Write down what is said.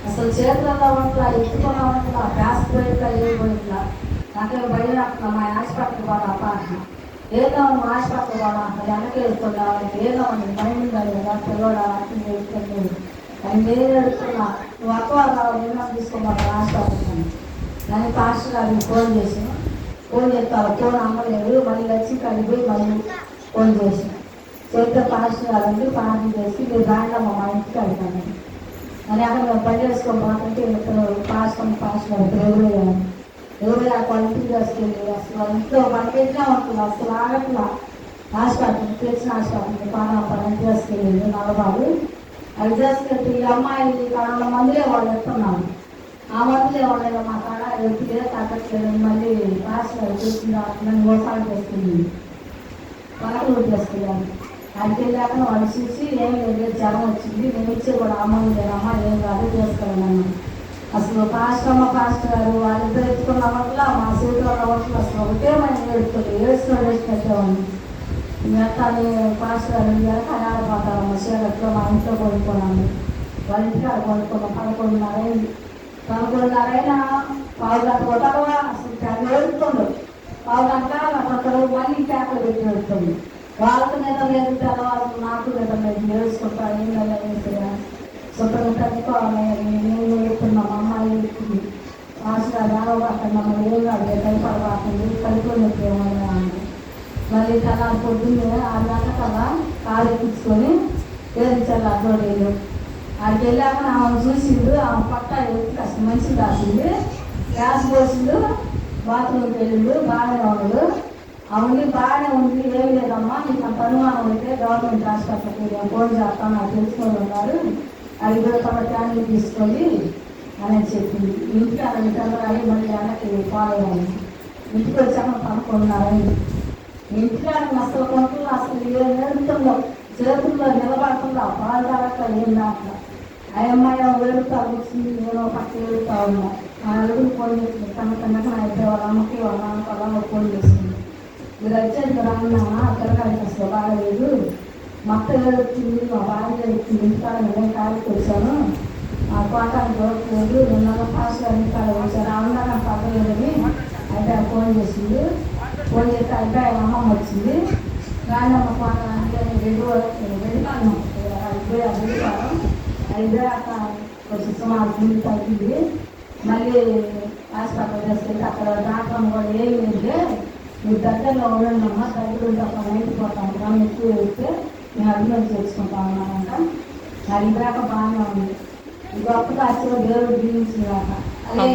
అసలు చేతులలో ఉంట్లా ఎత్తుకున్న ఉంట్లా గ్యాస్ పోయిట్లా ఏ పోయిట్లా నాకే భయం అట్లా మా హాస్పిటల్ కూడా అపార్ట్ ఏదో హాస్పిటల్ కూడా అక్కడ వెనక్కి వెళ్తున్నా ఏదో మైండ్ ఉండాలి కదా పిల్లడు అర్థం చేసుకుని అని నేను అడుగుతున్నా నువ్వు అక్క రావాలి ఏమో తీసుకోవాలి హాస్పిటల్ అని పాస్టర్ గారికి ఫోన్ చేసాను. ఫోన్ చెప్తాను ఫోన్ అమ్మలేదు మళ్ళీ వచ్చి కలిపి మళ్ళీ ఫోన్ చేసాను. చేస్తే పాస్టర్ గారండి ప్రార్థన చేసి మీరు రాండమ్మ మా ఇంటికి వెళ్తాను అని అక్కడ మేము పని చేసుకోబోతుంటే పాస్టర్ గారు ఎవరు ఆ ఇంటికి తీసుకెళ్ళి అసలు ఇంట్లో పనిచేసినా ఉంటుంది అసలు ఆగట్లా హాస్పిటల్ తెలిసిన హాస్పిటల్ పని తీసుకెళ్ళింది నలబాబు అది తీసుకెళ్తే ఈ అమ్మాయి కరోనా మందులే వాళ్ళు ఎత్తున్నాను ఆ మందులే వాళ్ళు మా కాడ ఎత్తులే తగ్గట్లేదు మళ్ళీ పాస్టర్ గారు చూసింది నన్ను మోసాలు చేసుకుంది పలకలు తీసుకెళ్ళాను. అక్కడికి వెళ్ళాక వాళ్ళు చూసి ఏం లేదు జ్వరం వచ్చింది నేను ఇచ్చే కూడా అమ్మని లేదమ్మా ఏం కాదు చేసుకోవాలన్నా అసలు పాస్టర్ గారు వాళ్ళిద్దరు ఎత్తుకున్న వల్ల మా చేతిలో వల్ల అసలు ఒకటే మనం ఏడుస్తుంది వేసినట్టేవాడిని మెత్తాన్ని పాస్టర్ గారు కనాడిపోతారు మా చీరట్లో మా ఇంట్లో కొనుక్కున్నాను వాళ్ళ ఇంటికి అక్కడ కొనుక్కున్నాం 11:30 పావు గంట కొట్టవా అసలు ఏడుతుండు పావు గంట అక్కడ మళ్ళీ పేపర్ పెట్టి ఏడుతుంది వాళ్ళకి నిద్ర లేదు తెల్లవాళ్ళు నాకు నిద్ర లేదు ఏడుచుకుంటాను ఏం లేదా శుభ్రంగా తగ్గుకోవాలి నేను ఎడుతున్నాం అమ్మాయి ఎడుతుంది పాస్టర్ గారు అక్కడ మమ్మల్ని ఏం కాదు భయపడబాకండి కలిపి ఏమన్నా మళ్ళీ తెల్లారి పొద్దున్నే 6 గంటల కల్లా కారు ఎక్కించుకొని పేరించాలి అడ్డోడేలు అక్కడికి వెళ్ళాక ఆమె చూసిండు ఆమె పట్ట ఎత్తి అసలు మంచిది రాసింది గ్యాస్ పోసిండు బాత్రూమ్కి వెళ్ళిండు బాగానే ఉన్నాడు అవును బాగానే ఉంది ఏమి లేదమ్మా నీకు అంత అనుమానం అయితే గవర్నమెంట్ హాస్పిటల్కి ఫోన్ చేస్తాను నాకు తెలుసుకొని ఉన్నారు అది కూడా తమ ఫ్యామిలీ తీసుకొని అని చెప్పింది. ఇంటికి అక్కడ తెల్లరాయి మళ్ళీ వెనక్కి పోలేదని ఇంటికి వచ్చాక పనుకున్నారని ఇంటికి అసలు కొంటున్నా అసలు ఏ నేర్పుతుందో చేతుల్లో నిలబడుతుందా పాలు తాగట్లా ఏం దాంట్లో ఆ అమ్మాయి ఏడుతా వచ్చింది నేను పక్క ఏడుతా ఉన్నా ఆ అడుగులు ఫోన్ చేసింది కనుక అయితే వాళ్ళ అమ్మకి వాళ్ళ నాన్నకి వాళ్ళ ఫోన్ చేసింది మీరు వచ్చేది రాన్నా పిల్లకాయకి అసలు బాగలేదు మొత్తం ఏడుస్తుంది మా భార్య ఏడుస్తుంది ఇంటికాడ నేను కాడికి వచ్చాను ఆ కోటానికి దొరకలేదు నిన్న పాస్ గారు ఇంటికాడ వచ్చారు అవునా నాకు పర్వాలేదని అయితే ఫోన్ చేసింది. ఫోన్ చేస్తే అయితే ఆయన అమ్మమ్మ వచ్చింది రాండమ్మ కోట అంటే వెళ్ళిపోయాను అయితే అక్కడ కొంచెం సుమారు ముందు తగ్గింది మళ్ళీ హాస్పిటల్ తీసుకెళ్తే అక్కడ డాక్టర్ కూడా ఏమి లేదు మీరు దగ్గరలో ఉండండి అమ్మ దగ్గర ఉంటే అక్కడ నైట్పోతాను కానీ ఎక్కువ వేస్తే మేము అడ్మిట్ చేసుకుంటా ఉన్నామంట అది దాకా బాగానే ఉంది గొప్పగా వచ్చి దేవుడు దీవించిందాక అదే